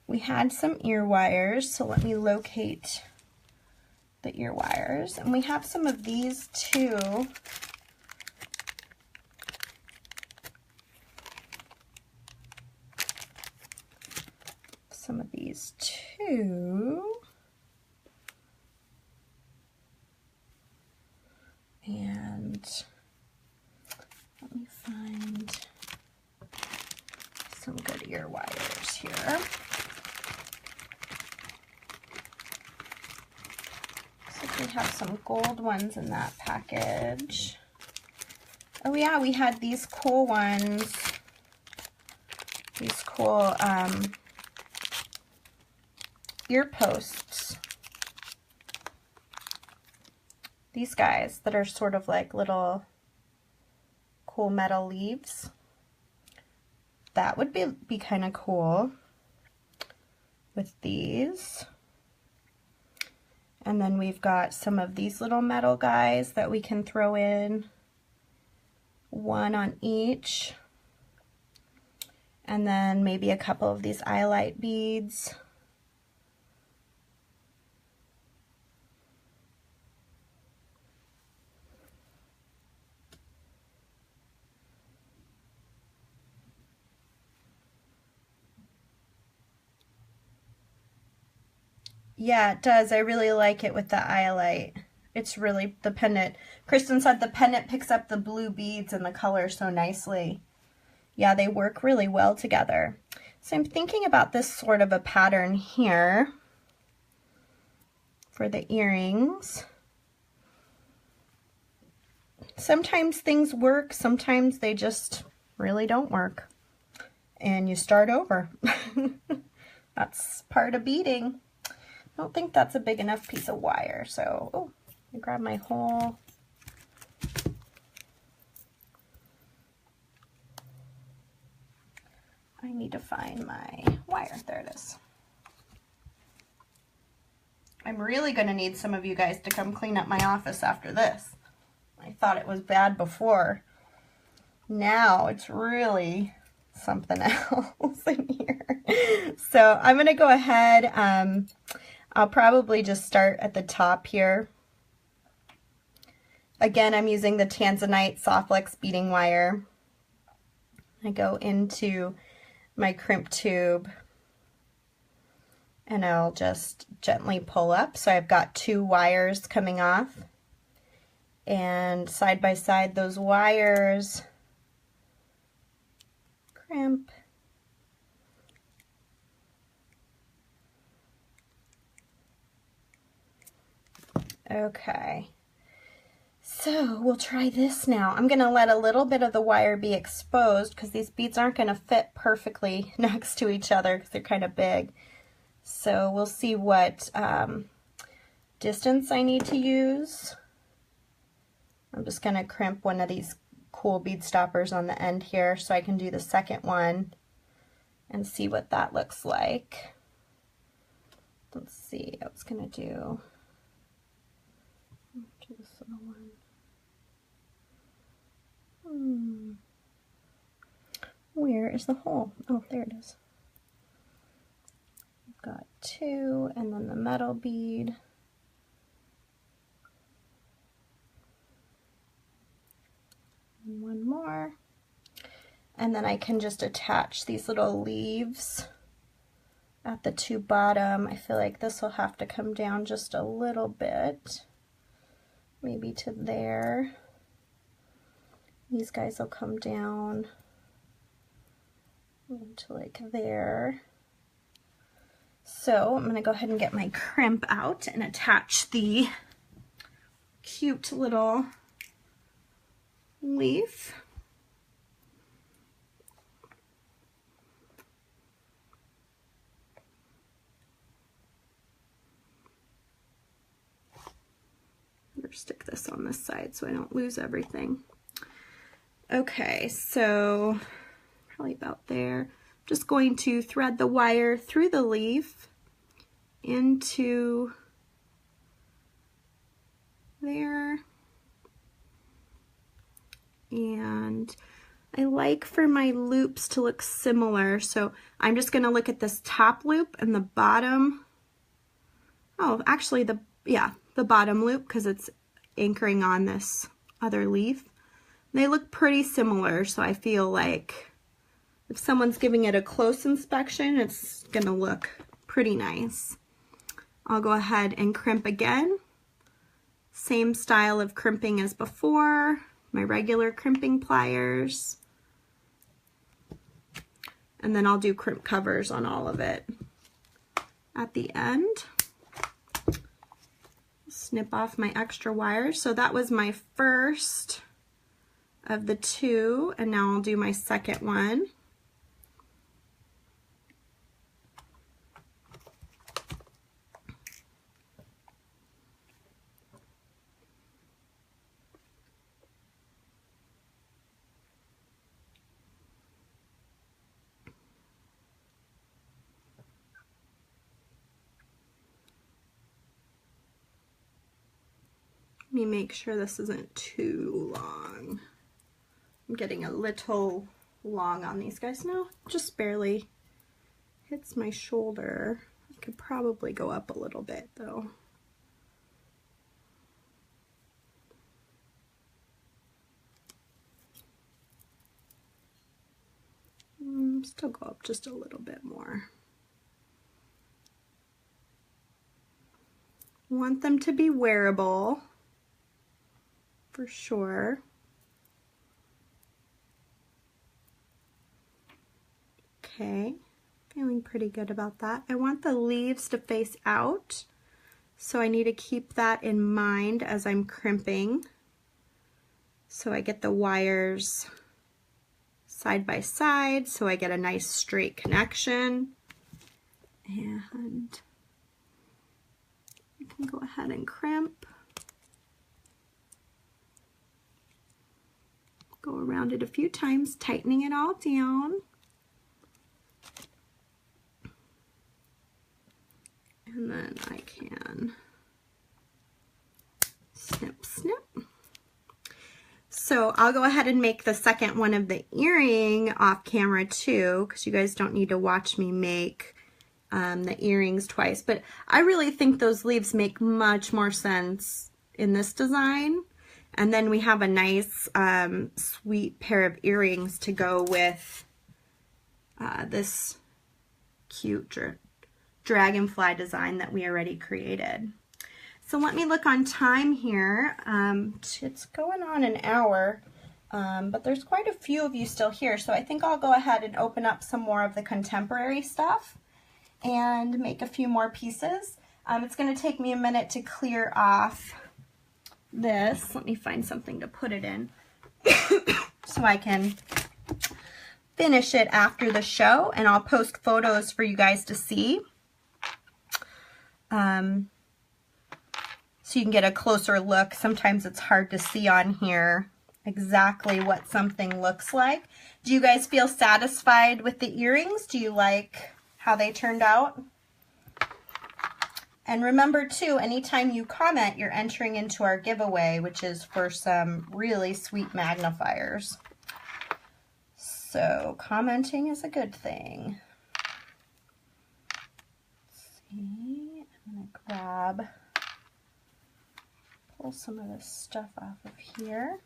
We had some ear wires, so let me locate the ear wires. And we have some of these too. Some of these too. And let me find some good ear wires here. We have some gold ones in that package. Oh yeah, we had these cool ones. These cool ear posts. These guys that are sort of like little cool metal leaves. That would be kind of cool with these. And then we've got some of these little metal guys that we can throw in, one on each. And then maybe a couple of these eyelight beads. Yeah, it does. I really like it with the eyelight. It's really, the pendant. Kristen said the pendant picks up the blue beads and the color so nicely. Yeah, they work really well together. So I'm thinking about this sort of a pattern here for the earrings. Sometimes things work, sometimes they just really don't work. And you start over. That's part of beading. I don't think that's a big enough piece of wire, so oh, I grab my whole. I need to find my wire. There it is. I'm really going to need some of you guys to come clean up my office after this. I thought it was bad before. Now it's really something else in here. So I'm going to go ahead. I'll probably just start at the top here. Again, I'm using the Tanzanite Softflex beading wire. I go into my crimp tube and I'll just gently pull up. So I've got 2 wires coming off, and side by side those wires crimp. Okay, so we'll try this now. I'm going to let a little bit of the wire be exposed because these beads aren't going to fit perfectly next to each other because they're kind of big. So we'll see what distance I need to use. I'm just going to crimp one of these cool bead stoppers on the end here so I can do the second one and see what that looks like. Let's see, I was going to do this little one. Where is the hole? Oh, there it is. I've got 2, and then the metal bead. And 1 more. And then I can just attach these little leaves at the 2 bottom. I feel like this will have to come down just a little bit. Maybe to there. These guys will come down to like there. So I'm going to go ahead and get my crimp out and attach the cute little leaf. Stick this on this side so I don't lose everything. Okay, so probably about there. Just going to thread the wire through the leaf into there. And I like for my loops to look similar, so I'm just going to look at this top loop and the bottom. Oh, actually the bottom loop, because it's anchoring on this other leaf. They look pretty similar, so I feel like if someone's giving it a close inspection, it's gonna look pretty nice. I'll go ahead and crimp again. Same style of crimping as before, my regular crimping pliers. And then I'll do crimp covers on all of it at the end. Snip off my extra wires. So that was my first of the 2, and now I'll do my second one. Let me make sure this isn't too long. I'm getting a little long on these guys now, just barely hits my shoulder. I could probably go up a little bit though. Still go up just a little bit more. Want them to be wearable for sure. Okay, feeling pretty good about that. I want the leaves to face out, so I need to keep that in mind as I'm crimping. So I get the wires side by side, so I get a nice straight connection. And I can go ahead and crimp. Go around it a few times, tightening it all down. And then I can snip, snip. So I'll go ahead and make the second one of the earring off camera too, because you guys don't need to watch me make the earrings twice. But I really think those leaves make much more sense in this design. And then we have a nice sweet pair of earrings to go with this cute dragonfly design that we already created. So let me look on time here. It's going on an hour, but there's quite a few of you still here, so I think I'll go ahead and open up some more of the contemporary stuff and make a few more pieces. It's going to take me a minute to clear off this. Let me find something to put it in so I can finish it after the show, and I'll post photos for you guys to see. So you can get a closer look. Sometimes it's hard to see on here exactly what something looks like. Do you guys feel satisfied with the earrings? Do you like how they turned out? And remember too, anytime you comment, you're entering into our giveaway, which is for some really sweet magnifiers. So commenting is a good thing. Let's see, I'm gonna pull some of this stuff off of here.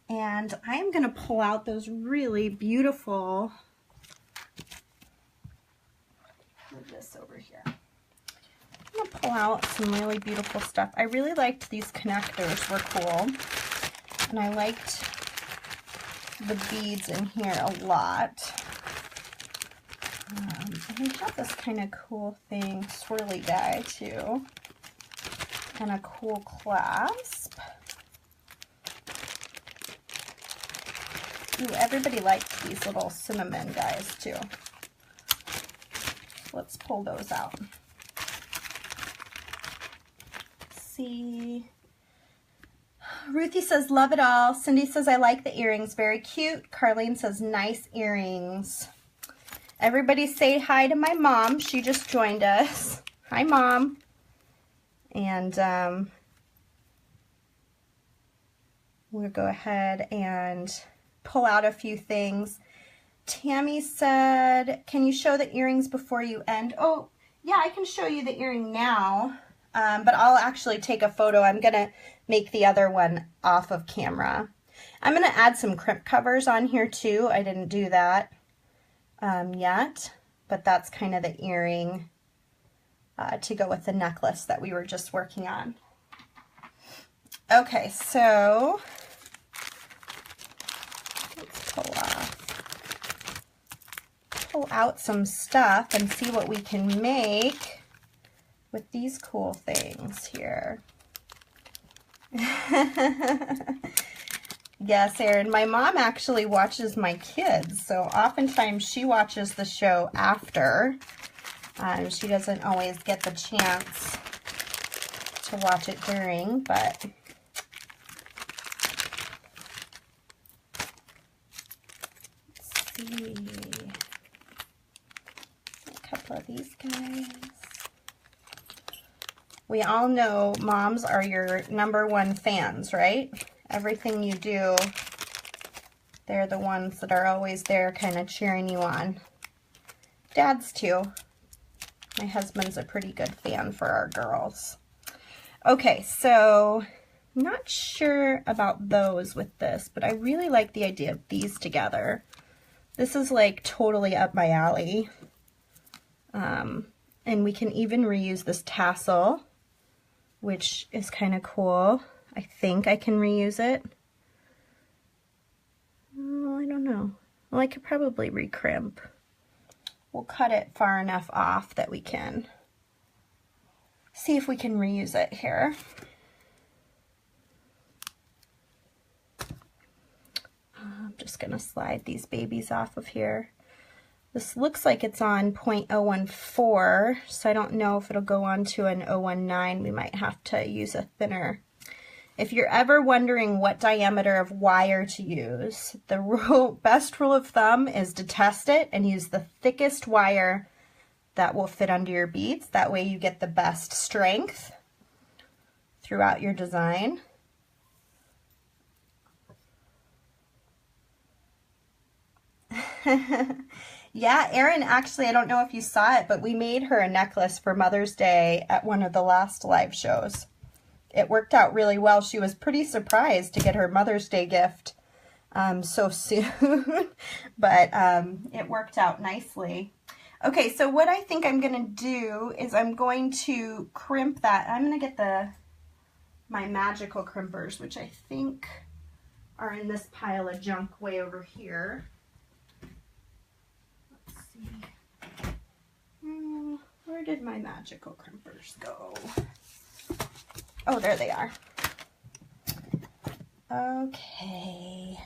And I'm gonna pull out those really beautiful, move this over here. I'm gonna pull out some really beautiful stuff. I really liked these connectors, were cool. And I liked the beads in here a lot. And we have this kind of cool thing, swirly guy too. And a cool clasp. Ooh, everybody likes these little cinnamon guys too. Let's pull those out. Let's see. Ruthie says, love it all. Cindy says, I like the earrings, very cute. Carlene says, nice earrings. Everybody say hi to my mom. She just joined us. Hi, Mom. And we'll go ahead and pull out a few things. Tammy said, can you show the earrings before you end? Oh, yeah, I can show you the earring now, but I'll actually take a photo. I'm going to make the other one off of camera. I'm going to add some crimp covers on here too. I didn't do that yet, but that's kind of the earring to go with the necklace that we were just working on. Okay, so let's pull out some stuff and see what we can make with these cool things here. Yes, Erin, my mom actually watches my kids, so oftentimes she watches the show after. She doesn't always get the chance to watch it during, but let's see. A couple of these guys. We all know moms are your #1 fans, right? Everything you do, they're the ones that are always there kind of cheering you on. Dads too. My husband's a pretty good fan for our girls. Okay, so I'm not sure about those with this, but I really like the idea of these together. This is like totally up my alley. And we can even reuse this tassel, which is kind of cool. I think I can reuse it. Oh, I don't know. Well, I could probably recrimp. We'll cut it far enough off that we can see if we can reuse it here. I'm just going to slide these babies off of here. This looks like it's on 0.014, so I don't know if it'll go on to an 0.19. We might have to use a thinner. If you're ever wondering what diameter of wire to use, the best rule of thumb is to test it and use the thickest wire that will fit under your beads. That way you get the best strength throughout your design. Yeah, Erin, actually, I don't know if you saw it, but we made her a necklace for Mother's Day at one of the last live shows. It worked out really well. She was pretty surprised to get her Mother's Day gift so soon, but it worked out nicely. Okay, so what I think I'm gonna do is I'm going to crimp that. I'm gonna get my magical crimpers, which I think are in this pile of junk way over here. Let's see. Where did my magical crimpers go? Oh, there they are. Okay.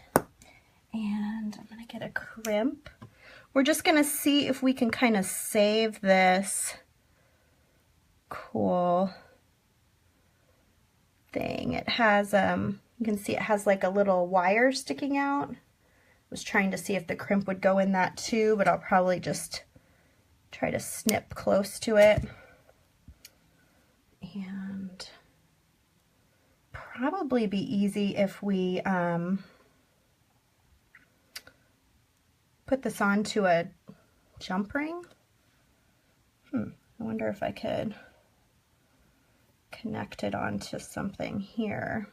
And I'm gonna get a crimp. We're just gonna see if we can kind of save this cool thing. It has, you can see it has like a little wire sticking out. I was trying to see if the crimp would go in that too, but I'll probably just try to snip close to it. And probably be easy if we put this onto a jump ring. I wonder if I could connect it onto something here.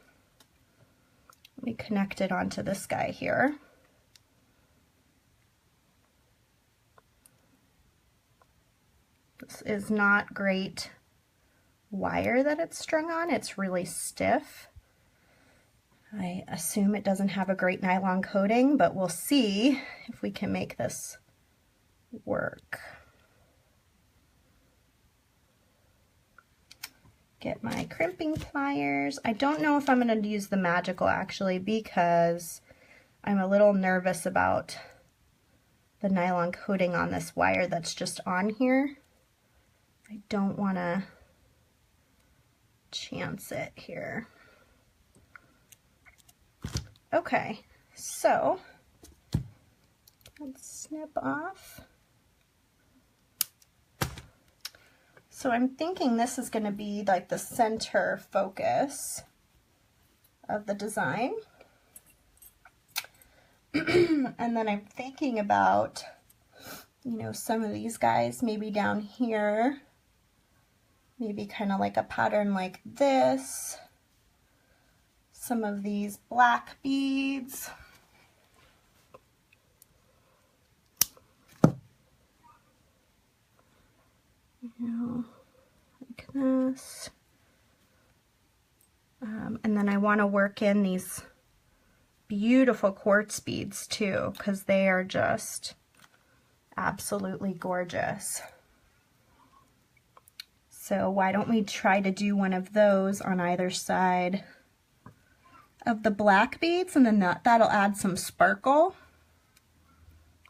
Let me connect it onto this guy here. This is not great wire that it's strung on. It's really stiff. I assume it doesn't have a great nylon coating, but we'll see if we can make this work. Get my crimping pliers. I don't know if I'm going to use the magical actually, because I'm a little nervous about the nylon coating on this wire that's just on here. I don't want to chance it here. Okay, so let's snip off. So I'm thinking this is going to be like the center focus of the design. And then I'm thinking about, you know, some of these guys maybe down here, maybe kind of like a pattern like this. Some of these black beads. You know, like this. And then I want to work in these beautiful quartz beads too, because they are just absolutely gorgeous. So why don't we try to do one of those on either side of the black beads, and then that'll add some sparkle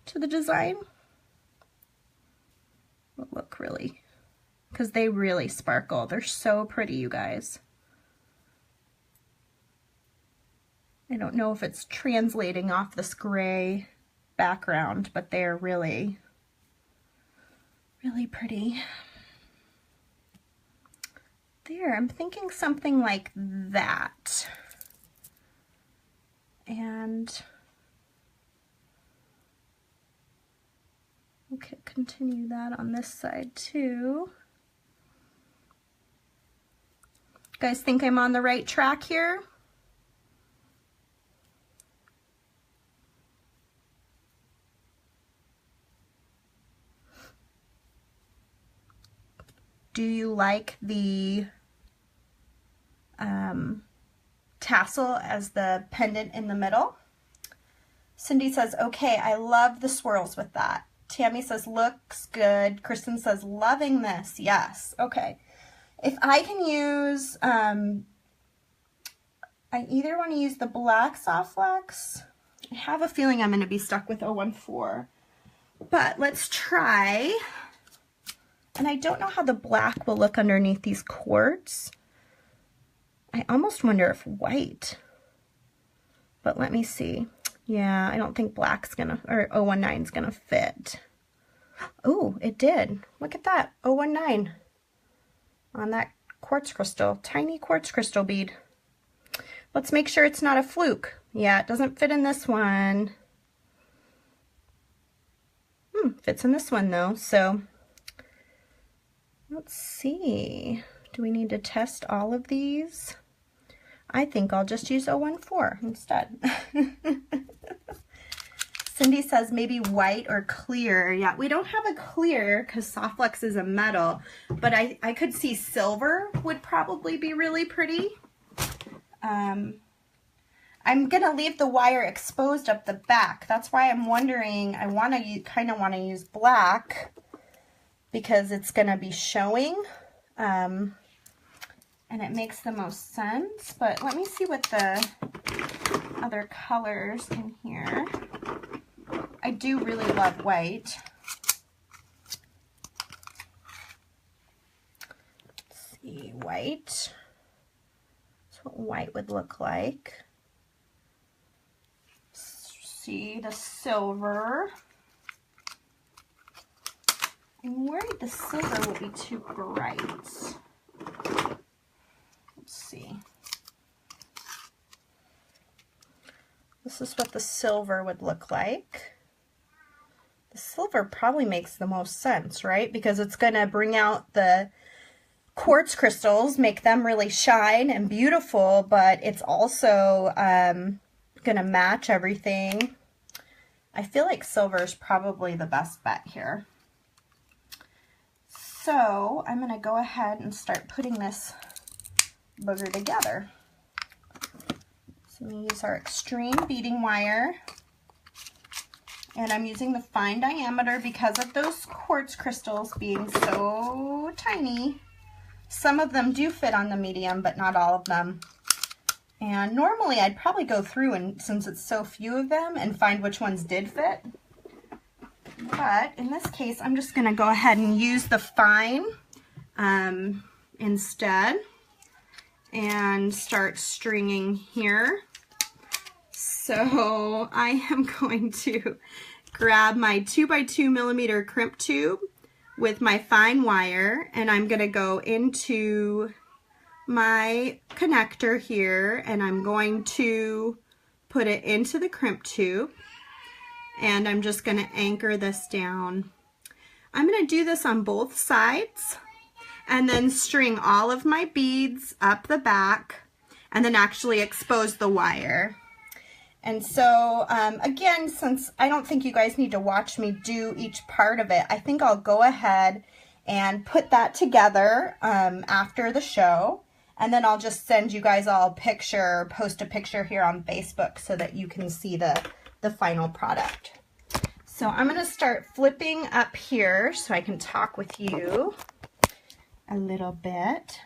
to the design. Will look really, because they really sparkle. They're so pretty, you guys. I don't know if it's translating off this gray background, but they're really, really pretty. There, I'm thinking something like that. And okay, continue that on this side too. Guys, think I'm on the right track here? Do you like the tassel as the pendant in the middle? Cindy says, okay, I love the swirls with that. Tammy says, looks good. Kristen says, loving this. Yes. Okay. If I can use, I either want to use the black soft flex. I have a feeling I'm going to be stuck with 014, but let's try. And I don't know how the black will look underneath these quartz. I almost wonder if white, but let me see. Yeah, I don't think black's gonna, or 019's gonna fit. Oh, it did. Look at that, 019 on that quartz crystal, tiny quartz crystal bead. Let's make sure it's not a fluke. Yeah, it doesn't fit in this one. Fits in this one though, so let's see. Do we need to test all of these? I think I'll just use 014 instead. Cindy says maybe white or clear. Yeah, we don't have a clear because Softluxe is a metal, but I could see silver would probably be really pretty. I'm gonna leave the wire exposed up the back. That's why I'm wondering, I kind of want to use black because it's gonna be showing, and it makes the most sense. But let me see what the other colors in here. I do really love white. Let's see, white. That's what white would look like. See the silver. I'm worried the silver will be too bright. Let's see. This is what the silver would look like. The silver probably makes the most sense, right? Because it's going to bring out the quartz crystals, make them really shine and beautiful, but it's also going to match everything. I feel like silver is probably the best bet here. So I'm going to go ahead and start putting this booger together. So I'm going to use our extreme beading wire, and I'm using the fine diameter because of those quartz crystals being so tiny. Some of them do fit on the medium, but not all of them. And normally I'd probably go through, and since it's so few of them, and find which ones did fit. But in this case, I'm just going to go ahead and use the fine instead and start stringing here. So I am going to grab my 2x2 millimeter crimp tube with my fine wire, and I'm going to go into my connector here, and I'm going to put it into the crimp tube, and I'm just going to anchor this down. I'm going to do this on both sides and then string all of my beads up the back and then actually expose the wire. And so again, since I don't think you guys need to watch me do each part of it, I think I'll go ahead and put that together after the show. And then I'll just send you guys all a picture, post a picture here on Facebook so that you can see the final product. So I'm going to start flipping up here so I can talk with you a little bit.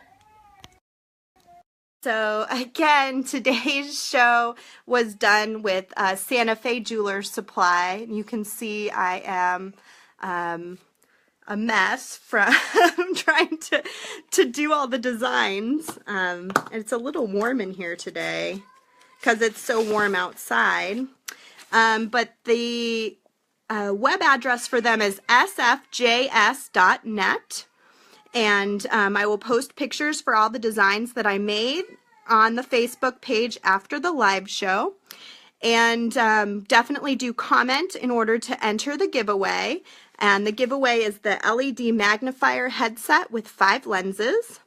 So again, today's show was done with Santa Fe Jeweler Supply. You can see I am a mess from trying to do all the designs. It's a little warm in here today because it's so warm outside. But the web address for them is sfjs.net. And I will post pictures for all the designs that I made on the Facebook page after the live show. And definitely do comment in order to enter the giveaway. And the giveaway is the LED magnifier headset with 5 lenses.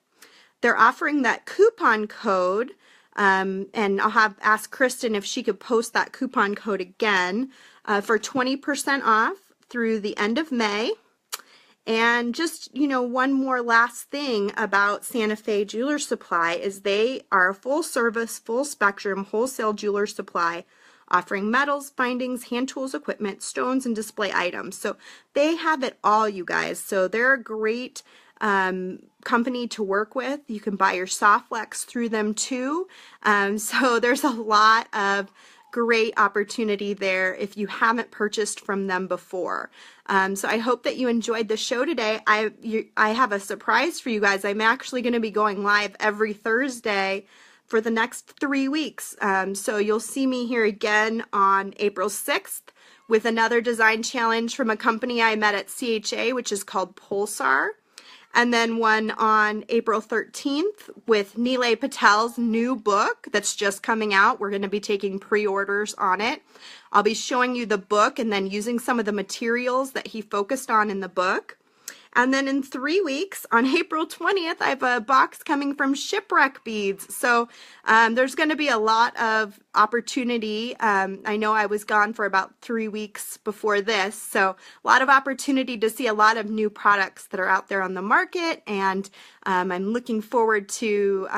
They're offering that coupon code, and I'll ask Kristen if she could post that coupon code again for 20% off through the end of May. And just, you know, one more last thing about Santa Fe Jeweler Supply is they are a full service, full spectrum wholesale jeweler supply offering metals, bindings, hand tools, equipment, stones, and display items. So they have it all, you guys. So they're a great company to work with. You can buy your Softluxe through them too. So there's a lot of great opportunity there if you haven't purchased from them before. So I hope that you enjoyed the show today. I have a surprise for you guys. I'm actually going to be going live every Thursday for the next 3 weeks. So you'll see me here again on April 6th with another design challenge from a company I met at CHA, which is called Pulsar. And then one on April 13th with Nilay Patel's new book that's just coming out. We're going to be taking pre-orders on it. I'll be showing you the book and then using some of the materials that he focused on in the book. And then in 3 weeks, on April 20th, I have a box coming from Shipwreck Beads. So there's going to be a lot of opportunity. I know I was gone for about 3 weeks before this, so a lot of opportunity to see a lot of new products that are out there on the market, and I'm looking forward to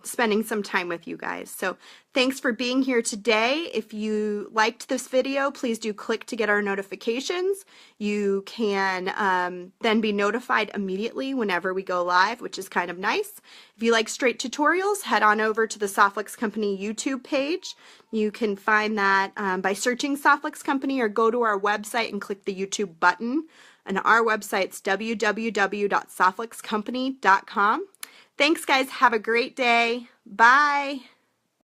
spending some time with you guys. So thanks for being here today. If you liked this video, please do click to get our notifications. You can then be notified immediately whenever we go live, which is kind of nice. If you like straight tutorials, head on over to the Softlix Company YouTube page. You can find that by searching Softlix Company, or go to our website and click the YouTube button. And our website's www.softlixcompany.com. Thanks, guys. Have a great day. Bye.